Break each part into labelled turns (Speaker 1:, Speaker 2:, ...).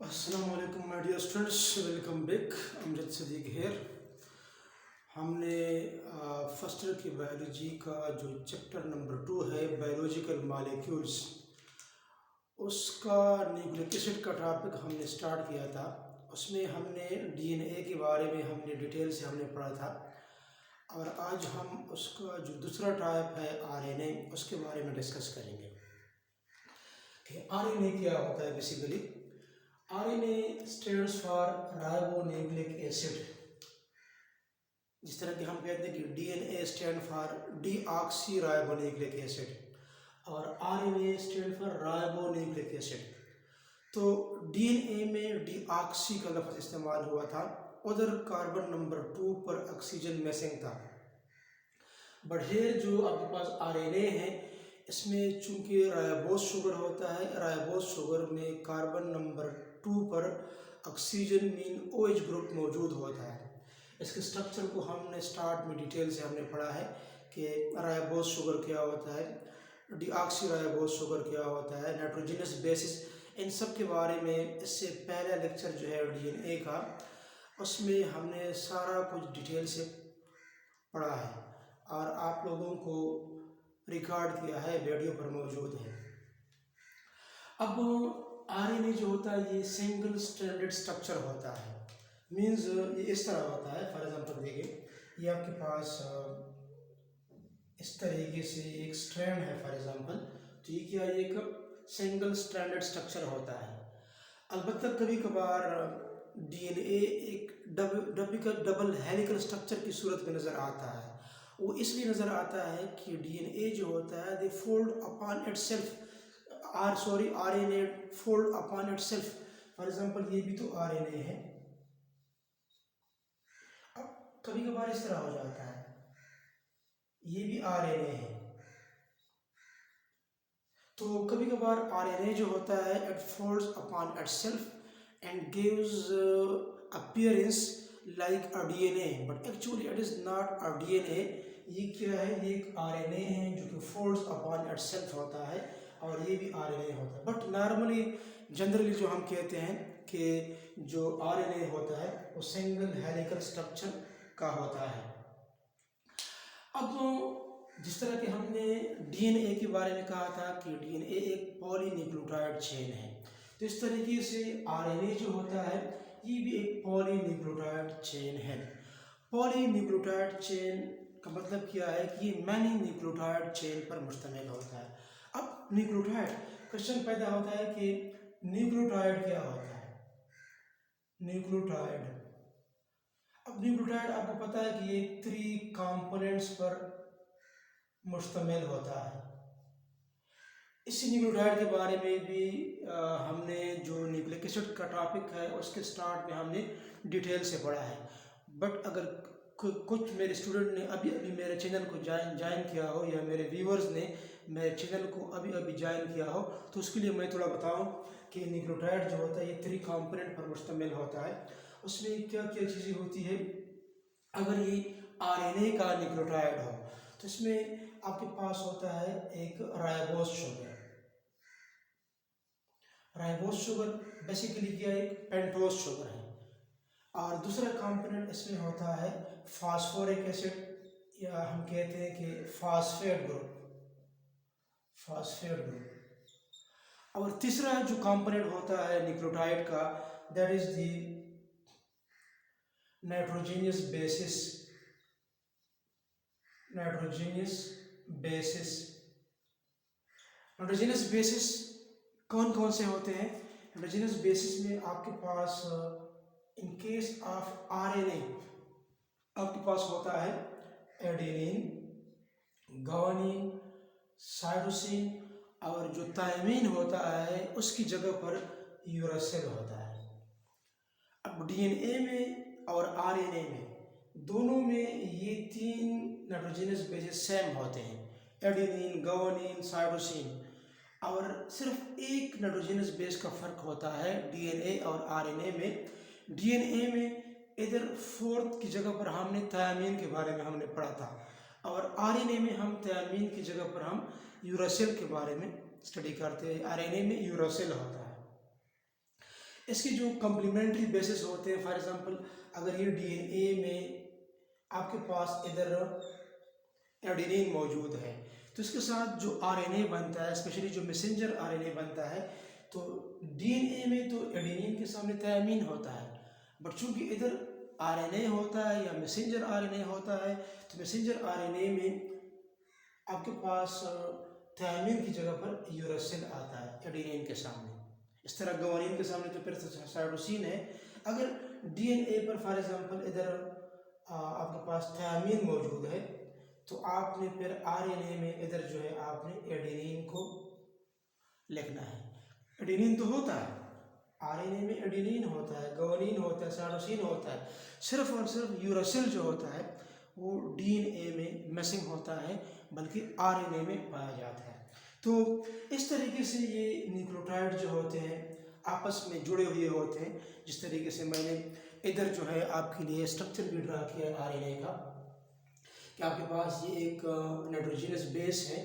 Speaker 1: अस्सलाम वालेकुम my dear students, welcome back. Amjad Sadiq here. हमने फर्स्ट ईयर की बायोलॉजी का जो चैप्टर नंबर 2 है बायोलॉजिकल मॉलिक्यूल्स, उसका न्यूक्लिक एसिड का टॉपिक हमने स्टार्ट किया था। उसमें हमने डीएनए के बारे में हमने डिटेल से हमने पढ़ा था और आज हम उसका जो दूसरा टाइप है आरएनए, उसके बारे में डिस्कस करेंगे कि आरएनए क्या होता है। Basically RNA stands for ribonucleic acid. जिस तरह कि हम कहते हैं कि DNA stand for deoxy ribonucleic acid और RNA stand for ribonucleic acid. तो DNA में डीऑक्सी का लफ्ज़ इस्तेमाल हुआ था, उधर कार्बन नंबर 2 पर ऑक्सीजन मिसिंग था। बट हेयर जो आपके पास RNA है, इसमें चूंकि राइबोज शुगर होता है, राइबोज शुगर में कार्बन नंबर 2 पर ऑक्सीजन मीन OH ग्रुप मौजूद होता है। इसके स्ट्रक्चर को हमने स्टार्ट में डिटेल से हमने पढ़ा है कि राइबोज शुगर क्या होता है, डीऑक्सी राइबोज शुगर क्या होता है, नाइट्रोजनस बेसिस, इन सब के बारे में इससे पहला लेक्चर जो है DNA का, उसमें हमने सारा कुछ डिटेल से पढ़ा है और आप लोगों को रिकॉर्ड किया है, वीडियो पर मौजूद है। अब आरएनए जो होता है ये सिंगल स्ट्रैंडेड स्ट्रक्चर होता है। मींस ये इस तरह होता है। फॉर एग्जांपल देखिए, ये आपके पास इस तरीके से एक स्ट्रैंड है फॉर एग्जांपल, तो ये क्या, ये एक सिंगल स्ट्रैंडेड स्ट्रक्चर होता है। अलबत्ता कभी कभार डीएनए एक डबल हेलिकल स्ट्रक्चर की सूरत में नज़र आता है। वो इसलिए नज़र आता है कि डीएनए जो होता है they fold upon itself, RNA fold upon itself. For example ये भी तो आरएनए है। अब कभी कभार इस तरह हो जाता है, ये भी आरएनए है। तो कभी कभार आरएनए जो होता है it folds upon itself and gives appearance like a DNA, but actually it is not a DNA. ये क्या है, ये एक आरएनए है जो कि फोल्ड्स अपॉन इटसेल्फ होता है और ये भी आरएनए होता है। बट नॉर्मली जनरली जो हम कहते हैं कि जो आरएनए होता है वो सिंगल हेलिकल स्ट्रक्चर का होता है। अब जिस तरह कि हमने डीएनए के बारे में कहा था कि डीएनए एक पॉलीन्यूक्लियोटाइड चेन है, तो इस तरीके से आरएनए जो होता है ये भी एक पॉलीन्यूक्लियोटाइड चेन है। पॉलीन्यूक्लियोटाइड चेन का मतलब क्या है कि ये मैनी न्यूक्लियोटाइड चेन पर मुश्तमिल होता है। अब न्यूक्लियोटाइड, क्वेश्चन पैदा होता है कि न्यूक्लियोटाइड क्या होता है। न्यूक्लियोटाइड, अब न्यूक्लियोटाइड आपको पता है कि ये 3 कंपोनेंट्स पर मुश्तमिल होता है। इसी न्यूक्लियोटाइड के बारे में भी हमने जो न्यूक्लिक एसिड का टॉपिक है उसके स्टार्ट में हमने डिटेल से पढ़ा है। बट अगर कुछ मेरे स्टूडेंट ने अभी अभी मेरे चैनल को ज्वाइन किया हो या मेरे व्यूअर्स ने मेरे चैनल को अभी अभी ज्वाइन किया हो, तो उसके लिए मैं थोड़ा बताऊं कि न्यूक्लियोटाइड जो होता है ये 3 कंपोनेंट पर मुश्तमिल होता है। उसमें क्या क्या चीज़ें होती है। अगर ये आरएनए का न्यूक्लियोटाइड हो तो इसमें आपके पास होता है एक ribose sugar. Ribose sugar basically क्या है, एक पेंटोज शुगर है। और दूसरा कंपोनेंट इसमें होता है फास्फोरिक एसिड या हम कहते हैं कि फास्फेट ग्रुप, फास्फेट ग्रुप। और तीसरा जो कंपोनेंट होता है न्यूक्लियोटाइड का, that is the nitrogenous basis, nitrogenous basis. Nitrogenous basis कौन कौन से होते हैं। नाइट्रोजनियस बेसिस में आपके पास इन केस ऑफ आरएनए आपके पास होता है एडेनिन, गुआनिन, साइटोसिन, और जो थायमिन होता है उसकी जगह पर यूरासिल होता है। अब डीएनए में और आरएनए में दोनों में ये 3 नाइट्रोजनियस बेसिस सेम होते हैं, एडेनिन, गुआनिन, साइटोसिन। और सिर्फ एक नाइट्रोजनस बेस का फर्क होता है डीएनए और आरएनए में। डीएनए में इधर 4th की जगह पर हमने थायमीन के बारे में हमने पढ़ा था और आरएनए में हम थायमीन की जगह पर हम यूरासिल के बारे में स्टडी करते हैं। आरएनए में यूरासिल होता है। इसके जो कम्प्लीमेंट्री बेसिस होते हैं, फॉर एग्जांपल अगर ये डीएनए में आपके पास इधर एडेनिन मौजूद है तो इसके साथ जो आरएनए बनता है, स्पेशली जो मैसेंजर आरएनए बनता है, तो डीएनए में तो एडेनिन के सामने थायमीन होता है, बट चूंकि इधर आरएनए होता है या मैसेंजर आरएनए होता है, तो मैसेंजर आरएनए में आपके पास थायमीन की जगह पर यूरासिल आता है एडेनिन के सामने। इस तरह ग्वानिन के सामने तो फिर साइटोसिन है। अगर डीएनए पर फॉर एग्जांपल इधर आपके पास थायमीन मौजूद है, तो आपने फिर आरएनए में इधर जो है आपने एडेनिन को लिखना है। एडेनिन तो होता है, आरएनए में एडेनिन होता है, ग्वानिन होता है, साइटोसिन होता है, सिर्फ और सिर्फ यूरासिल जो होता है वो डीएनए में मिसिंग होता है, बल्कि आरएनए में पाया जाता है। तो इस तरीके से ये न्यूक्लियोटाइड जो होते हैं आपस में जुड़े हुए होते हैं। जिस तरीके से मैंने इधर जो है आपके लिए स्ट्रक्चर भी ड्रा किया है आरएनए का, कि आपके पास ये एक नाइट्रोजनस बेस है,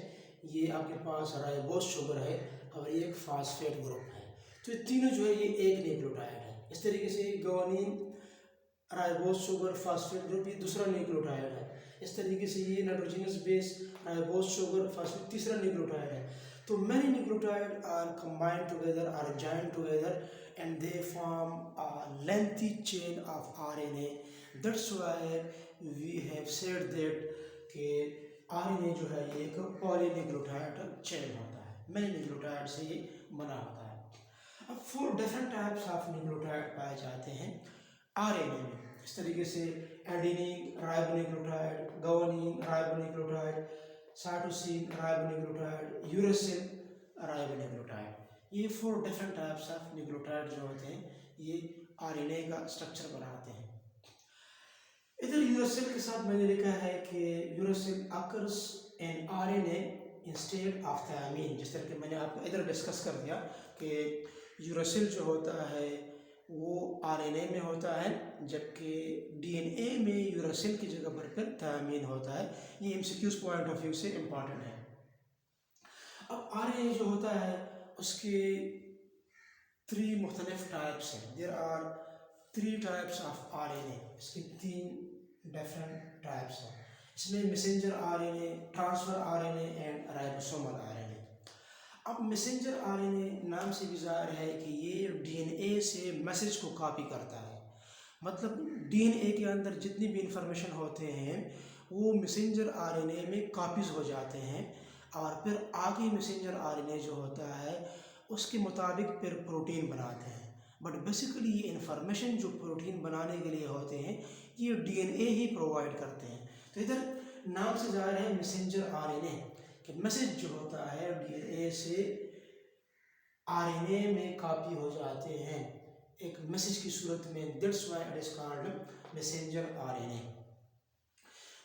Speaker 1: ये आपके पास राइबोस शुगर है और ये एक फास्फेट ग्रुप है। तो ये तीनों जो है ये एक न्यूक्लियोटाइड है। इस तरीके से guanine, ribose sugar, phosphate group ये दूसरा न्यूक्लियोटाइड है। इस तरीके से ये nitrogenous base, ribose sugar, phosphate तीसरा न्यूक्लियोटाइड है। तो many nucleotide are combined together, are joined together and they form a lengthy chain of RNA. That's why we have said that कि आरएनए जो है ये एक पॉलीन्यूक्लियोटाइड चेन होता है, मैनी न्यूक्लियोटाइड से ये बना होता है। अब 4 डिफरेंट टाइप्स ऑफ न्यूक्लियोटाइड पाए जाते हैं आरएनए में। इस तरीके से adenine ribonucleotide, guanine ribonucleotide, cytosine ribonucleotide, uracil ribonucleotide, ये 4 डिफरेंट टाइप्स ऑफ न्यूक्लियोटाइड जो होते हैं ये आरएनए का स्ट्रक्चर बनाते हैं। इधर यूरासिल के साथ मैंने लिखा है कि uracil occurs in RNA instead of thymine. जिस तरह के मैंने आपको इधर डिस्कस कर दिया कि यूरासिल जो होता है वो आरएनए में होता है, जबकि डीएनए में यूरासिल की जगह पर फिर थायमीन होता है। ये एमसीक्यूज पॉइंट ऑफ व्यू से इम्पॉर्टेंट है। अब आरएनए जो होता है उसके 3 मुख्तलिफ टाइप्स हैं। There are 3 types of RNA. इसके 3 डिफरेंट टाइप्स हैं। इसमें messenger RNA, transfer RNA and ribosomal RNA. अब मैसेंजर आरएनए नाम से भी ज़ाहिर है कि ये डीएनए से मैसेज को कॉपी करता है। मतलब डीएनए के अंदर जितनी भी इंफॉर्मेशन होते हैं वो मैसेंजर आरएनए में कॉपीज हो जाते हैं, और फिर आगे मैसेंजर आरएनए जो होता है उसके मुताबिक फिर प्रोटीन बनाते हैं। बट बेसिकली ये इंफॉर्मेशन जो प्रोटीन बनाने के लिए होते हैं ये डीएनए ही प्रोवाइड करते हैं। तो इधर नाम से ज़ाहिर है मैसेंजर आरएनए कि मैसेज जो होता है डीएनए से आरएनए में कॉपी हो जाते हैं एक मैसेज की सूरत में। That's why it is called messenger RNA.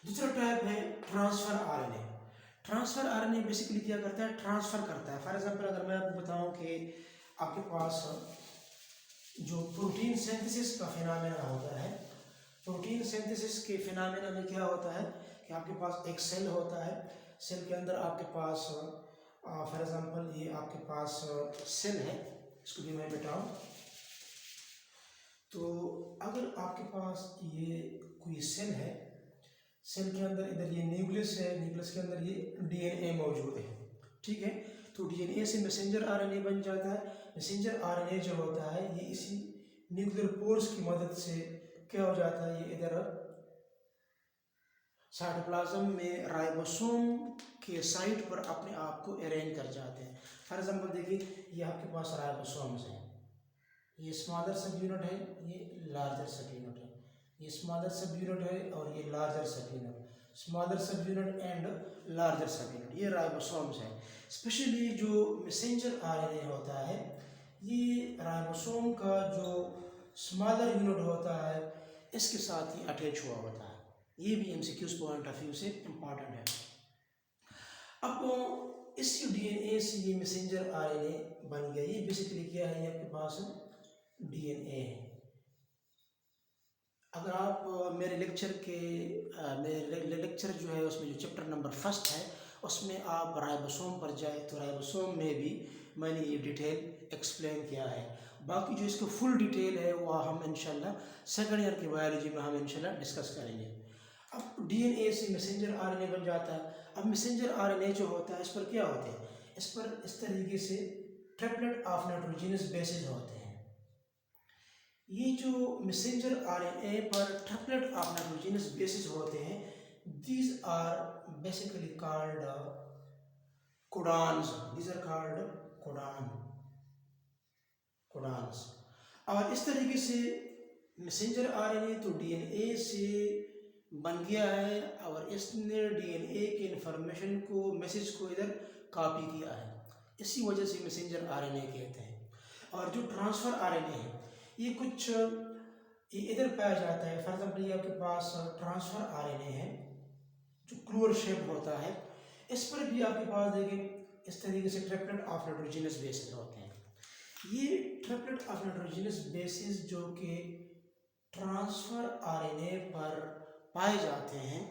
Speaker 1: दूसरा टाइप है transfer RNA. Transfer RNA basically क्या करता है, ट्रांसफर करता है। फॉर एग्जांपल अगर मैं आपको बताऊं कि आपके पास जो प्रोटीन सिंथेसिस का फिनोमेना होता है, प्रोटीन सिंथेसिस के फिनोमेना में क्या होता है कि आपके पास एक सेल होता है, सेल के अंदर आपके पास फॉर एग्जांपल ये आपके पास सेल है, इसको भी मैं बताऊं तो अगर आपके पास ये कोई सेल है, सेल के अंदर इधर ये न्यूक्लियस है, न्यूक्लियस के अंदर ये डीएनए मौजूद है, ठीक है। तो डीएनए से मैसेंजर आरएनए बन जाता है। मैसेंजर आरएनए जो होता है ये इसी न्यूक्लियर पोर्स की मदद से क्या हो जाता है, ये इधर साइटोप्लाज्म में राइबोसोम के साइट पर अपने आप को अरेंज कर जाते हैं। फॉर एग्जांपल देखिए ये आपके पास राइबोसोम्स हैं, ये स्मॉलर सब यूनिट है, ये लार्जर सब यूनिट है, ये स्मॉलर सब यूनिट है और ये लार्जर सब यूनिट, स्मॉलर सब यूनिट एंड लार्जर सब यूनिट, ये राइबोसोम्स है। स्पेशली जो मैसेंजर आरएनए होता है ये राइबोसोम का जो स्मॉलर यूनिट होता है इसके साथ ही अटैच हुआ होता है। ये भी एमसीक्यूज पॉइंट ऑफ व्यू से इम्पॉर्टेंट है। अब इस डीएनए से ये मैसेंजर आरएनए बन गया। ये बेसिकली क्या है, ये आपके पास डीएनए है। अगर आप मेरे लेक्चर जो है उसमें जो चैप्टर नंबर 1 है उसमें आप राइबोसोम पर जाए तो राइबोसोम में भी मैंने ये डिटेल एक्सप्लेन किया है। बाकी जो इसका फुल डिटेल है वो हम इंशाल्लाह सेकंड ईयर की बायोलॉजी में हम इंशाल्लाह डिस्कस करेंगे। अब डीएनए से मैसेंजर आरएनए बन जाता है। अब मैसेंजर आरएनए जो होता है इस पर क्या होते हैं, इस पर इस तरीके से ट्रिपलेट ऑफ नाइट्रोजनस बेसेस होते हैं। ये जो मैसेंजर आरएनए पर ट्रिपलेट ऑफ नाइट्रोजनस बेसेस होते हैं, these are basically called codons. These are called codons. और इस तरीके से मैसेंजर आरएनए तो डीएनए से बन गया है और इसने डीएनए के इंफॉर्मेशन को, मैसेज को इधर कॉपी किया है, इसी वजह से मैसेंजर आरएनए कहते हैं। और जो ट्रांसफ़र आरएनए है ये कुछ ये इधर पाया जाता है। फॉर एग्जाम्पल ये आपके पास ट्रांसफ़र आरएनए है जो क्लोर शेप होता है, इस पर भी आपके पास देखें इस तरीके से ट्रिपलेट ऑफ नाइट्रोजनस बेसिस होते हैं। ये ट्रिपलेट ऑफ नाइट्रोजनस बेसिस जो कि ट्रांसफ़र आरएनए पर पाए जाते हैं,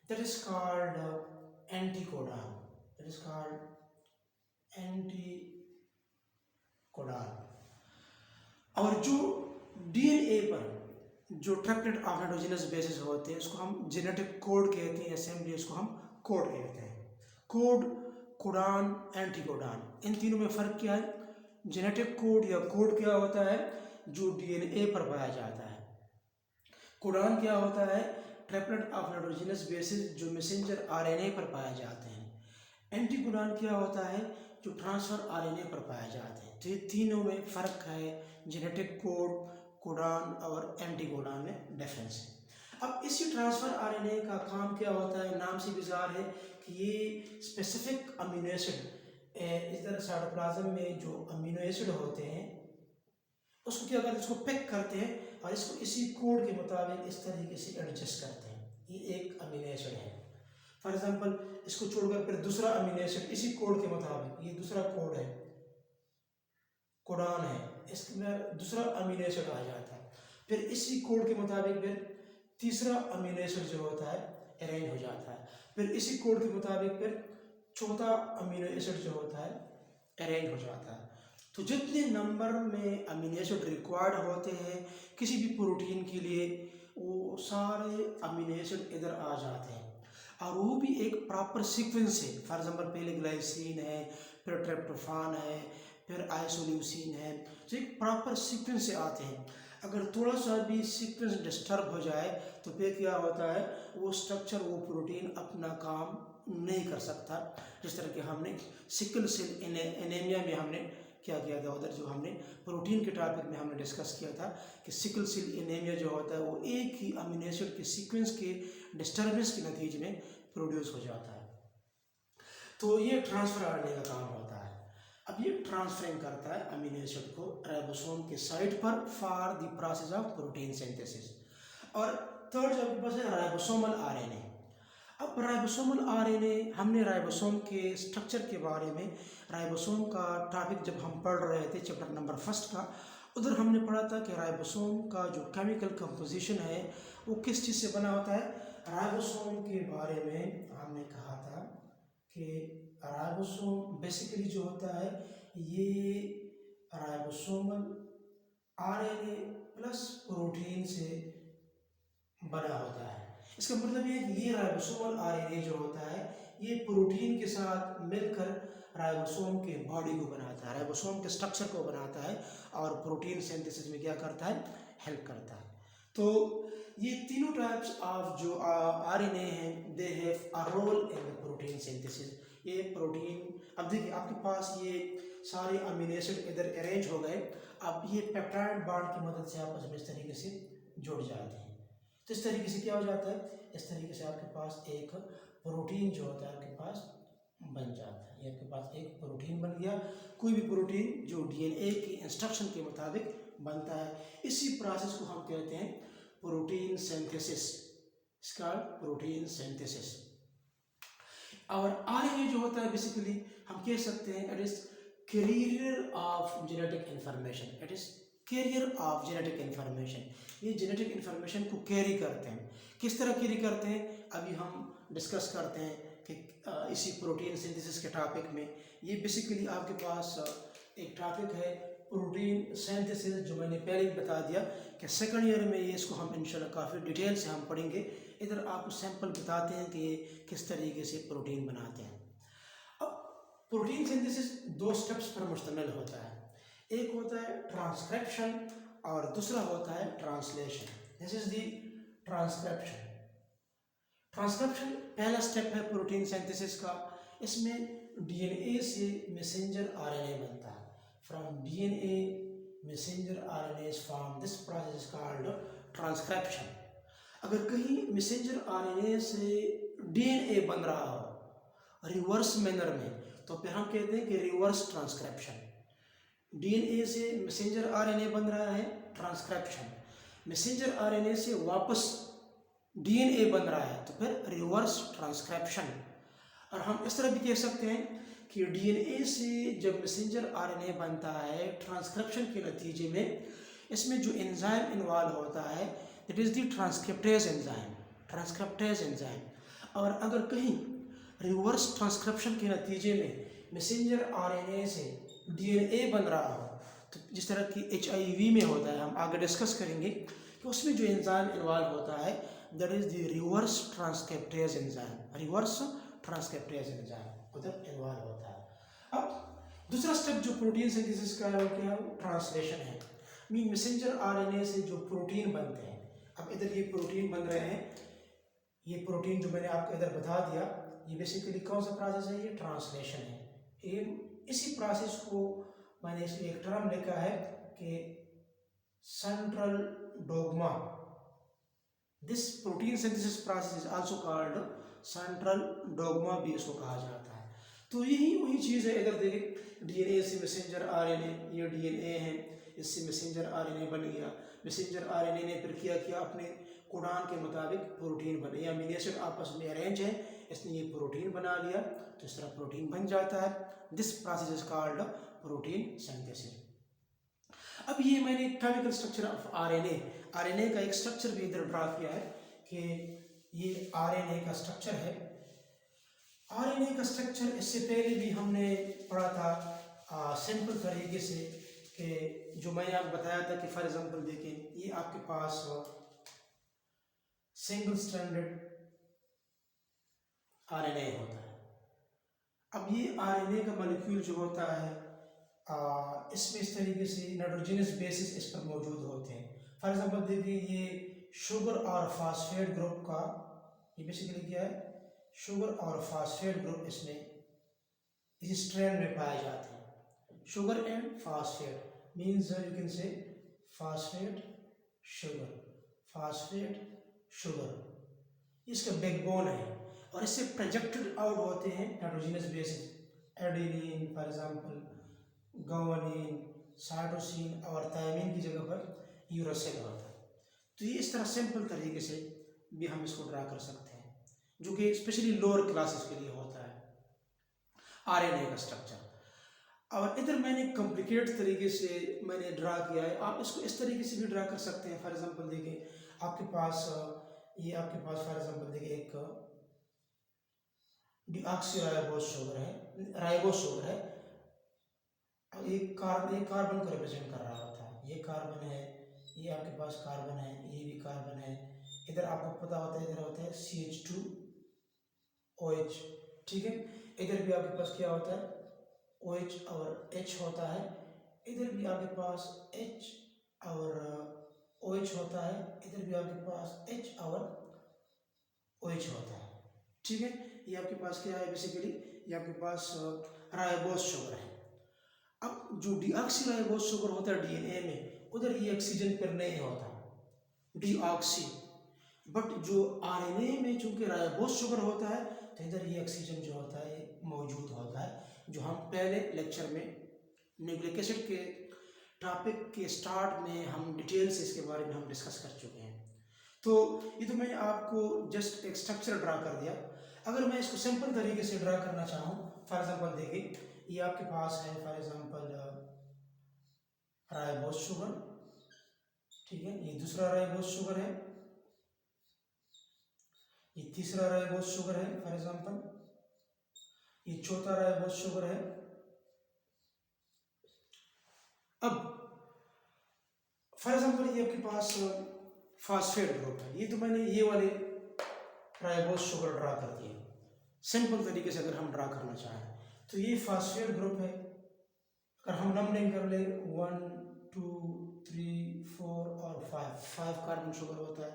Speaker 1: that is called anticodon. That is called anticodon. और जो डीएनए पर जो ट्रिपलेट ऑफ नाइट्रोजनस बेसिस होते हैं उसको हम जेनेटिक कोड कहते हैं, असेंबली उसको हम कोड कहते हैं। कोड, कोडॉन, एंटीकोडॉन, इन तीनों में फ़र्क क्या है? जेनेटिक कोड या कोड क्या होता है जो डीएनए पर पाया जाता है। कोडॉन क्या होता है? ट्रिपलेट ऑफ नाइट्रोजनस बेसिस जो मैसेंजर आरएनए पर पाए जाते हैं। एंटीकोडॉन क्या होता है? जो ट्रांसफ़र आरएनए पर पाए जाते हैं। तो ये तीनों में फ़र्क है, जेनेटिक कोड, कोडॉन और एंटीकोडॉन में डिफरेंस है। अब इसी ट्रांसफ़र आरएनए का काम क्या होता है? नाम से गुजार है कि ये स्पेसिफिक अमीनो एसिड, इस तरह साइटोप्लाज्म में जो अमीनो एसिड होते हैं उसको क्या करते हैं, इसको पिक करते हैं और इसको इसी कोड के मुताबिक इस तरीके से एडजस्ट करते हैं। ये एक अमीनो एसिड है। फॉर एग्जांपल इसको छोड़कर फिर दूसरा अमीनो एसिड इसी कोड के मुताबिक, ये दूसरा कोड है, कोडॉन है, इसमें दूसरा अमीनो एसिड आ जाता है। फिर इसी कोड के मुताबिक फिर तीसरा अमीनो एसिड जो होता है अरेंज हो जाता है। फिर इसी कोड के मुताबिक फिर चौथा अमीनो एसिड जो होता है अरेंज हो जाता है। तो जितने नंबर में अमीनो एसिड रिक्वायर्ड होते हैं किसी भी प्रोटीन के लिए, वो सारे अमीनो एसिड इधर आ जाते हैं और वो भी एक प्रॉपर सीक्वेंस है। फॉर एग्जांपल पहले ग्लाइसिन है, फिर ट्रिप्टोफान है, फिर आइसोल्यूसिन है, तो एक प्रॉपर सीक्वेंस से आते हैं। अगर थोड़ा सा भी सीक्वेंस डिस्टर्ब हो जाए तो फिर क्या होता है, वो स्ट्रक्चर, वो प्रोटीन अपना काम नहीं कर सकता। जिस तरह के हमने सिकल सेल एनीमिया में हमने क्या किया था, उधर जो हमने प्रोटीन के टॉपिक में हमने डिस्कस किया था कि सिकल सेल एनीमिया जो होता है वो एक ही अमीनो एसिड के सीक्वेंस के डिस्टर्बेंस के नतीजे में प्रोड्यूस हो जाता है। तो ये ट्रांसफ़र आरएनए का काम होता है। अब ये ट्रांसफरिंग करता है अमीनो एसिड को राइबोसोम के साइट पर for the process of protein synthesis. और थर्ड जो आपके पास है राइबोसोमल आरएनए। अब राइबोसोमल आरएनए, हमने राइबोसोम के स्ट्रक्चर के बारे में, राइबोसोम का टॉपिक जब हम पढ़ रहे थे चैप्टर नंबर 1 का, उधर हमने पढ़ा था कि राइबोसोम का जो केमिकल कंपोजिशन है वो किस चीज़ से बना होता है। राइबोसोम के बारे में हमने कहा था कि राइबोसोम बेसिकली जो होता है ये राइबोसोमल आरएनए प्लस प्रोटीन से बना होता है। इसका मतलब ये कि ये राइबोसोमल आरएनए जो होता है ये प्रोटीन के साथ मिलकर राइबोसोम के बॉडी को बनाता है, राइबोसोम के स्ट्रक्चर को बनाता है और प्रोटीन सिंथेसिस में क्या करता है, हेल्प करता है। तो ये तीनों टाइप्स ऑफ जो आरएनए हैं they have a role in the protein synthesis. ये प्रोटीन, अब देखिए आपके पास ये सारे अमीनो एसिड इधर अरेंज हो गए। अब ये पेप्टाइड बॉन्ड की मदद से आपस में इस तरीके से जुड़ जाते हैं। तो इस तरीके से क्या हो जाता है, इस तरीके से आपके पास एक प्रोटीन जो होता है आपके पास बन जाता है। ये आपके पास एक प्रोटीन बन गया। कोई भी प्रोटीन जो डीएनए की इंस्ट्रक्शन के मुताबिक बनता है, इसी प्रोसेस को हम कहते हैं प्रोटीन सिंथेसिस। इसका प्रोटीन सिंथेसिस। और आरएनए जो होता है बेसिकली हम कह सकते हैं it is carrier of genetic information. It is carrier of genetic information. ये जेनेटिक इंफॉर्मेशन को कैरी करते हैं। किस तरह कैरी करते हैं अभी हम डिस्कस करते हैं कि इसी प्रोटीन सिंथेसिस के टॉपिक में। ये बेसिकली आपके पास एक टॉपिक है प्रोटीन सिंथेसिस जो मैंने पहले ही बता दिया कि सेकंड ईयर में ये इसको हम इंशाल्लाह काफ़ी डिटेल से हम पढ़ेंगे। इधर आपको सैंपल बताते हैं कि किस तरीके से प्रोटीन बनाते हैं। अब प्रोटीन सिंथेसिस दो स्टेप्स पर मुश्तमिल होता है, एक होता है ट्रांसक्रिप्शन और दूसरा होता है translation. This is the transcription. Transcription पहला स्टेप है प्रोटीन सिंथेसिस का। इसमें डीएनए से मैसेंजर आरएनए बनता है। From DNA messenger RNA is form. This process is called transcription. अगर कहीं मैसेंजर आरएनए से डीएनए बन रहा हो रिवर्स मैनर में, तो फिर हम कहते हैं कि रिवर्स ट्रांसक्रिप्शन। डीएनए से मैसेंजर आरएनए बन रहा है, ट्रांसक्रिप्शन। मैसेंजर आरएनए से वापस डीएनए बन रहा है, तो फिर रिवर्स ट्रांसक्रिप्शन। और हम इस तरह भी कह सकते हैं कि डीएनए से जब मैसेंजर आरएनए बनता है ट्रांसक्रिप्शन के नतीजे में, इसमें जो एंजाइम इन्वॉल्व होता है that is the transcriptase enzyme, transcriptase enzyme. और अगर कहीं रिवर्स ट्रांसक्रिप्शन के नतीजे में मैसेंजर आरएनए से डीएनए बन रहा हो, तो जिस तरह की एचआईवी में होता है, हम आगे डिस्कस करेंगे कि उसमें जो एंजाइम इन्वॉल्व होता है that is the reverse transcriptase enzyme. Reverse transcriptase enzyme उधर इन्वॉल्व होता है। अब दूसरा स्टेप जो प्रोटीन सिंथेसिस का है वो क्या है, ट्रांसलेशन है। मीन मैसेंजर आरएनए से जो प्रोटीन बनते हैं, अब इधर ये प्रोटीन बन रहे हैं, ये प्रोटीन जो मैंने आपको इधर बता दिया, ये बेसिकली कौन सा प्रोसेस है, ये ट्रांसलेशन है। ये इसी प्रोसेस को मैंने इसलिए एक टर्म लिखा है कि central dogma. This protein synthesis process is also called central dogma, भी इसको कहा जाता है। तो यही वही चीज़ है। इधर देखिए डीएनए से मैसेंजर आरएनए, ये डीएनए है, इससे मैसेंजर आरएनए बन गया। मैसेंजर आरएनए ने फिर किया अपने कोडान के मुताबिक प्रोटीन बने, या अमीनो एसिड आपस में अरेंज है, इसने ये प्रोटीन बना लिया, तो इस तरह प्रोटीन बन जाता है। This process is called protein synthesis. अब ये मैंने केमिकल स्ट्रक्चर ऑफ आरएनए का एक स्ट्रक्चर भी इधर ड्रा किया है कि ये आरएनए का स्ट्रक्चर है। आरएनए का स्ट्रक्चर इससे पहले भी हमने पढ़ा था सिंपल तरीके से, कि जो मैंने आपको बताया था कि फॉर एग्जांपल देखें, ये आपके पास सिंगल स्ट्रैंडेड आरएनए होता है। अब ये आरएनए का मॉलिक्यूल जो होता है इसमें इस तरीके से नाइट्रोजनस बेसिस इस पर मौजूद होते हैं। फॉर एग्जांपल देखिए ये शुगर और फास्फेट ग्रुप का, ये बेसिकली क्या है, शुगर और फास्फेट ग्रुप इसमें इस स्ट्रैंड में पाए जाते हैं। Sugar and phosphate means you can say phosphate sugar, phosphate sugar, इसका बैकबोन है। और इससे प्रोजेक्टेड आउट होते हैं nitrogenous bases, adenine for example, guanine, cytosine और थायमिन की जगह पर यूरासिल होता है। तो ये इस तरह सिंपल तरीके से भी हम इसको ड्रा कर सकते हैं, जो कि स्पेशली लोअर क्लासेस के लिए होता है आरएनए का स्ट्रक्चर। और इधर मैंने कॉम्प्लिकेट तरीके से मैंने ड्रा किया है, आप इसको इस तरीके से भी ड्रा कर सकते हैं। फॉर एग्जांपल देखिए आपके पास ये आपके पास फॉर एग्जांपल देखिए एक डीऑक्सीराइबोस शुगर है, राइबोस शुगर है, एक कार्बन को रिप्रेजेंट कर रहा होता है। ये कार्बन है, ये आपके पास कार्बन है, ये भी कार्बन है। इधर आपको पता होता है, इधर होता है CH2OH, ठीक है। इधर भी आपके पास क्या होता है, OH और H होता है। इधर भी आपके पास H और OH होता है, इधर भी आपके पास H और OH होता है, ठीक है। ये आपके पास क्या है, बेसिकली ये आपके पास राइबोस शुगर है। अब जो डीऑक्सीराइबोस शुगर होता है डीएनए में, उधर ये ऑक्सीजन पर नहीं होता, डीऑक्सी। बट जो आरएनए में चूंकि राइबोस शुगर होता है, तो इधर ये ऑक्सीजन जो होता है मौजूद होता है, जो हम पहले लेक्चर में न्यूक्लिक एसिड के टॉपिक के स्टार्ट में हम डिटेल से इसके बारे में हम डिस्कस कर चुके हैं। तो ये तो मैंने आपको जस्ट एक स्ट्रक्चर ड्रा कर दिया। अगर मैं इसको सिंपल तरीके से ड्रा करना चाहूँ, फॉर एग्जांपल देखिए ये आपके पास है फॉर एग्जांपल राइबोस शुगर, ठीक है। ये दूसरा राइबोस शुगर है, ये तीसरा राइबोस शुगर है फॉर एग्जांपल, ये चौथा राइबोस शुगर है। अब फॉर एग्जाम्पल ये आपके पास फास्फेट ग्रुप है, ये तो मैंने ये वाले राइबोज शुगर ड्रा कर दिए। सिंपल तरीके से अगर हम ड्रा करना चाहें तो ये फास्फेट ग्रुप है। अगर हम नंबरिंग कर ले 1 2 3 4 और 5 कार्बन शुगर होता है।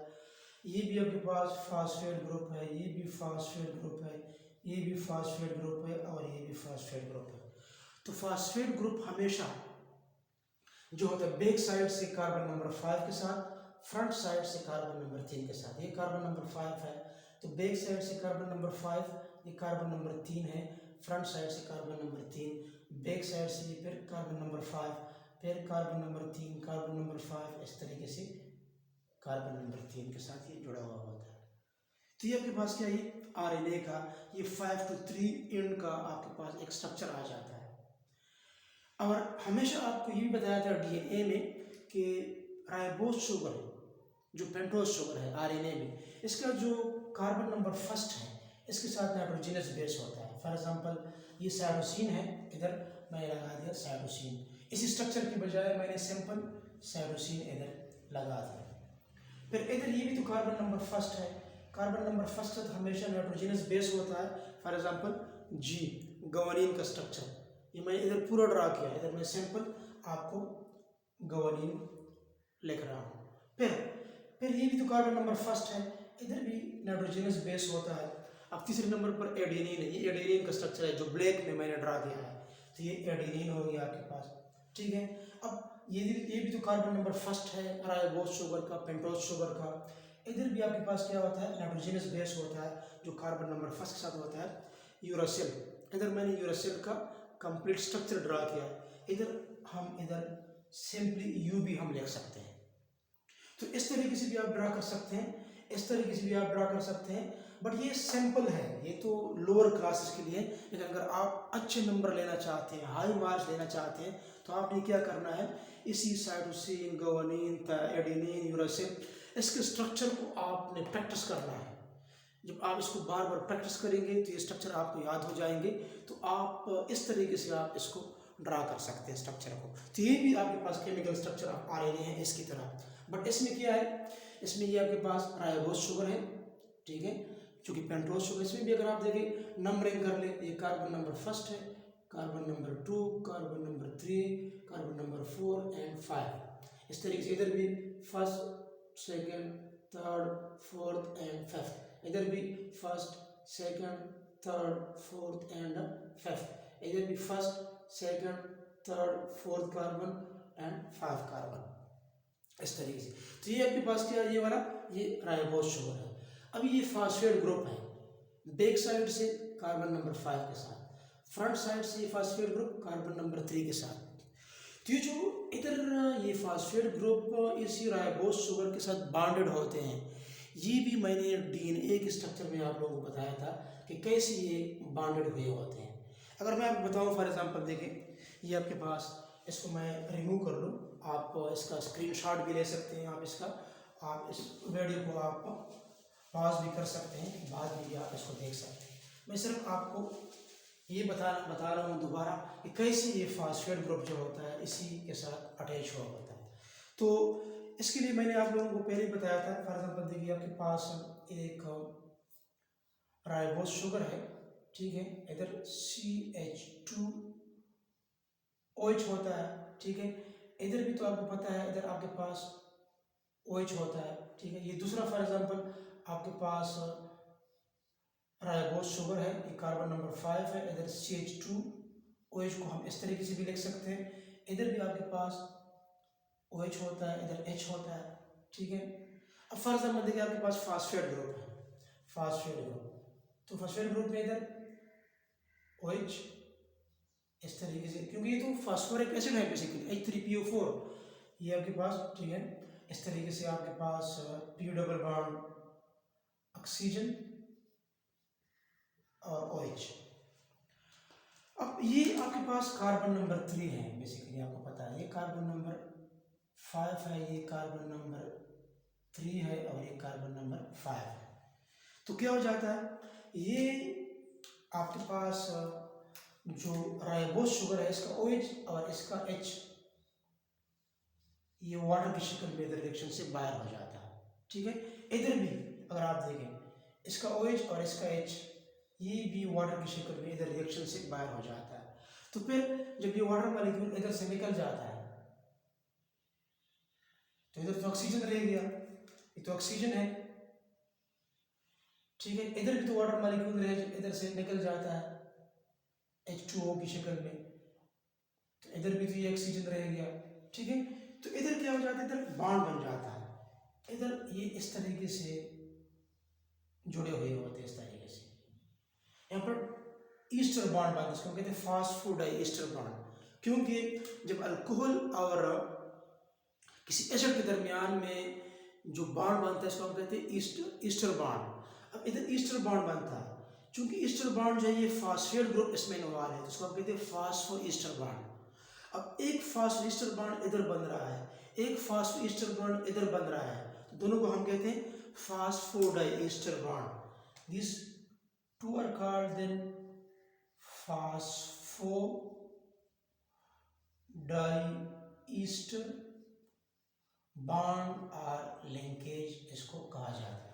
Speaker 1: ये भी आपके पास फास्फेट ग्रुप है, ये भी फास्फेट ग्रुप है, ये भी फास्फेट ग्रुप है और ये भी फास्फेट ग्रुप है। तो फास्फेट ग्रुप हमेशा जो होता है बैक साइड से कार्बन नंबर 5 के साथ, फ्रंट साइड से कार्बन नंबर 3 के साथ। ये कार्बन नंबर 5 है तो बैक साइड से कार्बन नंबर 5, ये कार्बन नंबर 3 है, फ्रंट साइड से कार्बन नंबर 3, बैक साइड से ये फिर कार्बन नंबर 5, फिर कार्बन नंबर 3, कार्बन नंबर 5, इस तरीके से कार्बन नंबर 3 के साथ ये जुड़ा हुआ होता है। तो ये आपके पास क्या, ये आरएनए का ये 5 to 3 एंड का आपके पास एक स्ट्रक्चर आ जाता है। और हमेशा आपको ये भी बताया था डीएनए में कि राइबोज शुगर जो पेंटोज शुगर है आरएनए में, इसका जो कार्बन नंबर फर्स्ट है इसके साथ नाइट्रोजनस बेस होता है। फॉर एग्जांपल ये साइटोसिन है, इधर मैंने लगा दिया साइटोसिन, इसी स्ट्रक्चर की बजाय मैंने सिंपल साइटोसिन इधर लगा दिया। फिर इधर ये भी तो कार्बन नंबर फर्स्ट है, कार्बन नंबर फर्स्ट है तो हमेशा नाइट्रोजनस बेस होता है। फॉर एग्जांपल जी गवानीन का स्ट्रक्चर ये मैं इधर पूरा ड्रा किया, इधर मैं सिंपल आपको गवानीन लिख रहा हूँ। फिर ये भी तो कार्बन नंबर फर्स्ट है, इधर भी नाइट्रोजनस बेस होता है। अब तीसरे नंबर पर एडेनिन है, ये एडेनिन का स्ट्रक्चर है जो ब्लैक में मैंने ड्रा किया है, तो ये एडेनिन हो गया आपके पास, ठीक है। अब ये भी तो कार्बन नंबर फर्स्ट है राइबोज शुगर का, पेंटोज शुगर का। इधर भी आपके पास क्या होता है, नाइट्रोजनस बेस होता है जो कार्बन नंबर फर्स्ट के साथ होता है, यूरासिल। इधर मैंने यूरासिल का कंप्लीट स्ट्रक्चर ड्रा किया, इधर सिंपली यू भी हम लिख सकते हैं। तो इस तरीके से भी आप ड्रा कर सकते हैं, इस तरीके से भी आप ड्रा कर सकते हैं, बट ये सिंपल है, ये तो लोअर क्लासेस के लिए। लेकिन अगर आप अच्छे नंबर लेना चाहते हैं, हाई मार्क्स लेना चाहते हैं, तो आपने क्या करना है, इसी साइटोसिन, गवानीन, एडेनिन, यूरासिल, इसके स्ट्रक्चर को आपने प्रैक्टिस करना है। जब आप इसको बार बार प्रैक्टिस करेंगे तो ये स्ट्रक्चर आपको याद हो जाएंगे, तो आप इस तरीके से आप इसको ड्रा कर सकते हैं स्ट्रक्चर को। तो ये भी आपके पास केमिकल स्ट्रक्चर आरएनए है इसकी तरह, बट इसमें क्या है, इसमें ये आपके पास राइबोज शुगर है, ठीक है, क्योंकि पेंटोज शुगर। इसमें भी अगर आप देखें नंबरिंग कर ले, ये कार्बन नंबर फर्स्ट है, carbon number 2, carbon number 3, carbon number 4 and 5, इस तरीके से। इधर भी first, second, third, fourth and fifth, इधर भी first, second, third, fourth and fifth, इधर भी first, second, third, fourth carbon and 5 carbon, इस तरीके से। तो ये आपके पास क्या है, ये वाला ये राइबोज शुगर है। अब ये फास्फेट ग्रुप है, बैक साइड से कार्बन नंबर 5 के साथ, फ्रंट साइड से ये फास्फेट ग्रुप कार्बन नंबर 3 के साथ। तो ये जो इधर ये फास्फेट ग्रुप इसी राइबोज शुगर के साथ बॉन्डेड होते हैं। ये भी मैंने डीएनए के स्ट्रक्चर में आप लोगों को बताया था कि कैसे ये बॉन्डेड हुए होते हैं। अगर मैं आपको बताऊं, फॉर एग्जांपल देखें, ये आपके पास, इसको मैं रिमूव कर लूँ, आप इसका स्क्रीनशॉट भी ले सकते हैं, आप इस वीडियो को आप पॉज भी कर सकते हैं, बाद में भी आप इसको देख सकते हैं। मैं सिर्फ आपको ये बता रहा हूँ दोबारा कि कैसे ये फास्फेट ग्रुप जो होता है इसी के साथ अटैच हुआ होता है। तो इसके लिए मैंने आप लोगों को पहले ही बताया था। फॉर एग्जाम्पल देखिए, आपके पास एक राइबोज शुगर है, ठीक है, इधर CH2OH होता है, ठीक है, इधर भी तो आपको पता है, इधर आपके पास OH होता है, ठीक है। ये दूसरा फॉर एग्जाम्पल आपके पास राइबोज शुगर है, ये कार्बन नंबर 5 है, इधर CH2OH को हम इस तरीके से भी लिख सकते हैं। इधर भी आपके पास OH होता है, इधर H होता है, ठीक है। अब फॉर एग्जाम्पल देखिए, आपके पास फास्फेट ग्रुप है, फास्फेट ग्रुप, तो फास्फेट ग्रुप में इधर OH इस तरीके से, क्योंकि ये तो फास्फोरिक एसिड है बेसिकली, H3PO4, ये आपके पास, ठीक है। इस तरीके से आपके पास P डबल बॉन्ड ऑक्सीजन और OH। अब ये आपके पास कार्बन नंबर 3 है बेसिकली, आपको पता है, ये कार्बन नंबर 5 है, ये कार्बन नंबर 3 है और ये कार्बन नंबर 5 है। तो क्या हो जाता है, ये आपके पास जो राइबोज शुगर है इसका OH और इसका H ये वाटर की शक्ल में इधर रिएक्शन से बाहर हो जाता है। ठीक है, इधर भी अगर आप देखें इसका OH और इसका H, ये भी वाटर की शक्ल में इधर रिएक्शन से बाहर हो जाता है। तो फिर जब ये वाटर मॉलिक्यूल इधर से निकल जाता है तो इधर तो ऑक्सीजन रह गया, ये तो ऑक्सीजन है। ठीक है, इधर भी तो वाटर मॉलिक्यूल इधर से निकल जाता है H2O की शक्ल में, तो इधर भी तो ये ऑक्सीजन रह गया। ठीक है, तो इधर क्या हो जाता है, इधर बॉन्ड बन जाता है, इधर ये इस तरीके से जुड़े हुए होते हैं, इस तरीके से। यहाँ पर ईस्टर बॉन्ड बनता है, इसको कहते हैं फास्फोडाई ईस्टर बॉन्ड, क्योंकि जब अल्कोहल और किसी एसिड के दरमियान में जो बॉन्ड बनता है इसको हम कहते हैं ईस्टर बॉन्ड। अब इधर ईस्टर बॉन्ड बनता है, चूंकि ईस्टर बॉन्ड जो है ये फास्फेट ग्रुप इसमें इन्वॉल्व है, तो इसको हम कहते हैं फास्फो ईस्टर बॉन्ड। अब एक फास्फो ईस्टर बॉन्ड इधर बन रहा है, एक फास्फो ईस्टर बॉन्ड इधर बन रहा है, तो दोनों को हम कहते हैं phosphodiester bond. This two are called then phosphodiester bond और लिंकेज इसको कहा जाता है।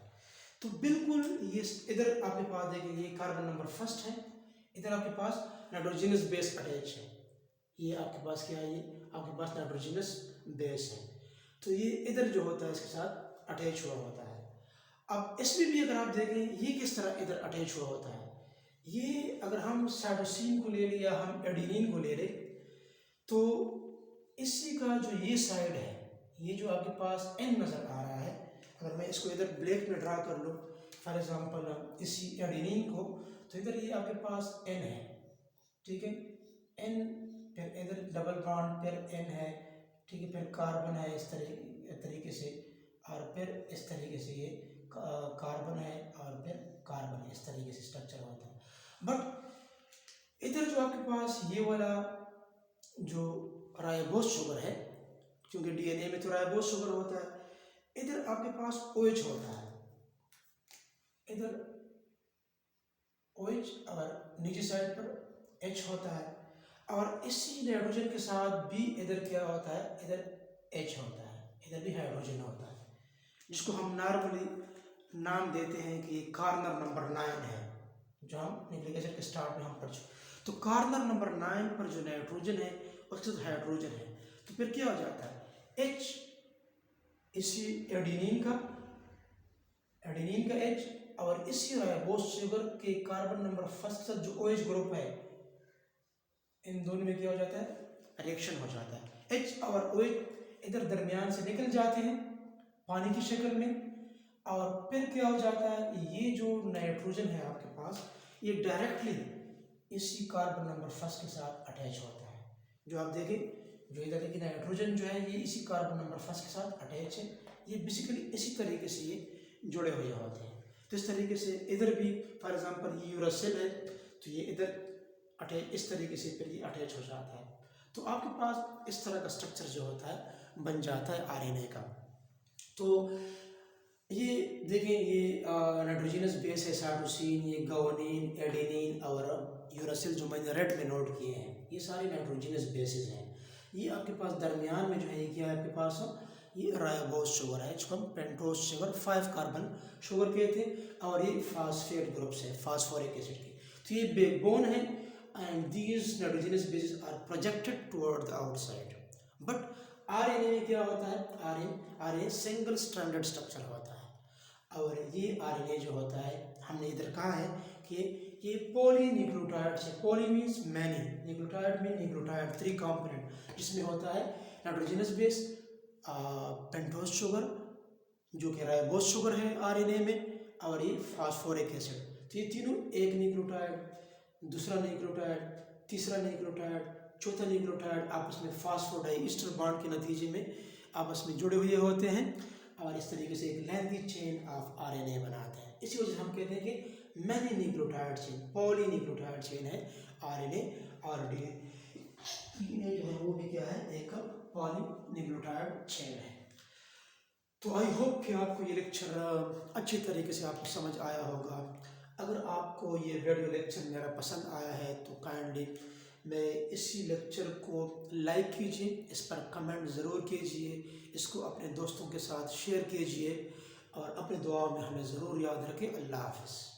Speaker 1: तो बिल्कुल ये इधर आपके पास देखिए ये कार्बन नंबर फर्स्ट है, इधर आपके पास नाइट्रोजनस बेस अटैच है, ये आपके पास क्या है, ये आपके पास नाइट्रोजनस बेस है, तो ये इधर जो होता है इसके साथ अटैच हुआ होता है। अब इसमें भी अगर आप देखें ये किस तरह इधर अटैच हुआ होता है, ये अगर हम साइटोसिन को ले लें या हम एडेनिन को ले लें, तो इसी का जो ये साइड है, ये जो आपके पास N नज़र आ रहा है, अगर मैं इसको इधर ब्लैक में ड्रा कर लूँ फॉर एग्जांपल इसी एडेनिन को, तो इधर ये आपके पास N है। ठीक है, N, फिर इधर डबल बॉन्ड, फिर N है। ठीक है, फिर कार्बन है इस तरीके से, और फिर इस तरीके से ये कार्बन है, और फिर कार्बन है, इस तरीके से स्ट्रक्चर होता है। बट इधर जो आपके पास ये वाला जो राइबोस शुगर है, क्योंकि DNA में तो राइबोस शुगर होता है, इधर आपके पास OH होता है, इधर OH और नीचे साइड पर H होता है, और इसी नाइट्रोजन के साथ भी इधर क्या होता है, इधर H होता है, इधर भी हाइड्रोजन होता है, जिसको हम नॉर्मली नाम देते हैं कि कार्नर नंबर 9 है, जो हम न्यूक्लिक एसिड के स्टार्ट में हम पढ़ चुके। तो कार्नर नंबर 9 पर जो नाइट्रोजन है उसके साथ हाइड्रोजन है, तो फिर क्या हो जाता है, H इसी एडेनिन का H, और इसी राइबोस शुगर के कार्बन नंबर फर्स्ट के साथ जो OH ग्रुप है, इन दोनों में क्या हो जाता है, रिएक्शन हो जाता है। H और OH इधर दरमियान से निकल जाते हैं पानी की शक्ल में, और फिर क्या हो जाता है, ये जो नाइट्रोजन है आपके पास, ये डायरेक्टली इसी कार्बन नंबर फर्स्ट के साथ अटैच होता है। जो आप देखें, जो इधर देखिए नाइट्रोजन जो है ये इसी कार्बन नंबर फर्स्ट के साथ अटैच है, ये बेसिकली इसी तरीके से ये जुड़े हुए होते हैं। तो इस तरीके से इधर भी फॉर एग्जांपल ये यूरासिल है, तो ये इधर अटैच, इस तरीके से फिर ये अटैच हो जाता है। तो आपके पास इस तरह का स्ट्रक्चर जो होता है बन जाता है RNA का। तो ये देखें, ये नाइट्रोजनस बेस है साइटोसिन, ये गुआनिन, एडेनिन और यूरासिल जो मैंने रेड में नोट किए हैं, ये सारे नाइट्रोजनस बेसिस हैं। ये आपके पास दरमियान में जो है क्या है, आपके पास ये राइबोस शुगर है, जिसको हम पेंटोस शुगर 5 कार्बन शुगर कहते हैं, और ये फास्फेट ग्रुप्स है फास्फोरिक एसिड के। तो ये बैकबोन है, and these nitrogenous bases are projected toward the outside. But RNA में क्या होता है, RNA सिंगल स्ट्रैंडेड स्ट्रक्चर होता है, और ये RNA जो होता है, हमने इधर कहा है कि ये पॉलीन्यूक्लियोटाइड से, पॉली मीन्स मैनी, न्यूक्लियोटाइड में न्यूक्लियोटाइड 3 कंपोनेंट, जिसमें होता है नाइट्रोजनस बेस, पेंटोस शुगर जो कि राइबोस शुगर है RNA में, और ये फास्फोरिक एसिड। तो ये तीनों एक न्यूक्लियोटाइड, दूसरा न्यूक्लियोटाइड, तीसरा न्यूक्लियोटाइड, चौथा न्यूक्लियोटाइड आपस में फास्फोडाई ईस्टर बॉन्ड के नतीजे में आपस में जुड़े हुए होते हैं, और इस तरीके से एक लेंथी चेन ऑफ RNA बनाते हैं। इसी वजह से हम कहते हैं कि many nucleotide chain, poly nucleotide chain है RNA, और DNA जो है वो भी क्या है, एक पॉली न्यूक्लियोटाइड चेन है। तो आई होप कि आपको ये लेक्चर अच्छी तरीके से आपको समझ आया होगा। अगर आपको ये वीडियो लेक्चर मेरा पसंद आया है तो काइंडली मैं इसी लेक्चर को लाइक कीजिए, इस पर कमेंट ज़रूर कीजिए, इसको अपने दोस्तों के साथ शेयर कीजिए और अपने दुआ में हमें ज़रूर याद रखें। अल्लाह हाफ़िज़।